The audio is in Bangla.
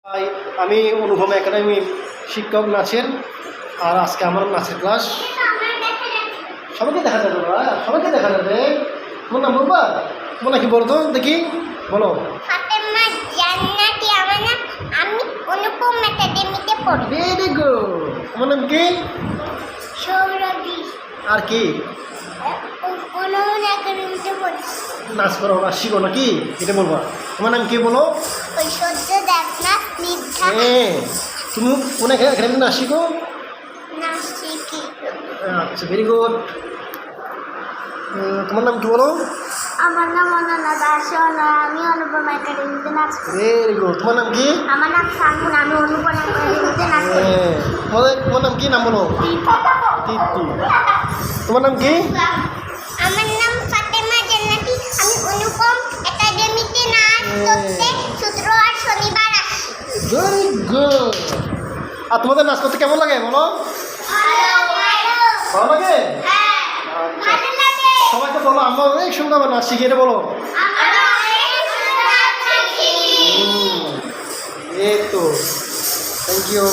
আমি অনুপম একাডেমি শিক্ষক নাচের। আর আজকে আমার নাচের ক্লাস। সবাইকে দেখা যাবে, সবাইকে দেখা যাবে। তোমার নাম বলবা? তোমার নাকি বলো তো দেখি, বলো। ফাতেমা জান্নাতি। আমার নাম, আমি অনুপম একাডেমিতে পড়ি। Very good. তোমার নাম কি? সৌরভী। আর কি? অনুপম একাডেমিতে পড়ি। নাচ করো, নাচ শিখো নাকি, এটা বলবা। তোমার নাম কি বলো? ঐশ্বর্য দেবনাথ নিদ্ধা। হ্যাঁ, তুমি কোন একাডেমি নাচ শিখো? নাচ শিখি। আচ্ছা, ভেরি গুড। তোমার নাম কি বলো? আমার নাম অনন্যা দাস। আমি অনুপম একাডেমিতে নাচ করি। Very good. তোমার নাম কি? আমার নাম সাঙ্গুন। আমি অনুপম একাডেমিতে নাচ করি। হ্যাঁ, তোমার নাম কি, নাম বলো? তিতলি। তোমার নাম কি? আমার নাম ফাতেমা জান্নাতি। আমি অনুপম একাডেমিতে নাচ করতে শুক্রবার শনিবার আসি। Very good. আর তোমাদের নাচ করতে কেমন লাগে বলো? ভালো লাগে? আচ্ছা, সবাইকে বলো আমরা অনেক সুন্দর নাচ শিখি, এটা বলো। এই তো, থ্যাংক ইউ।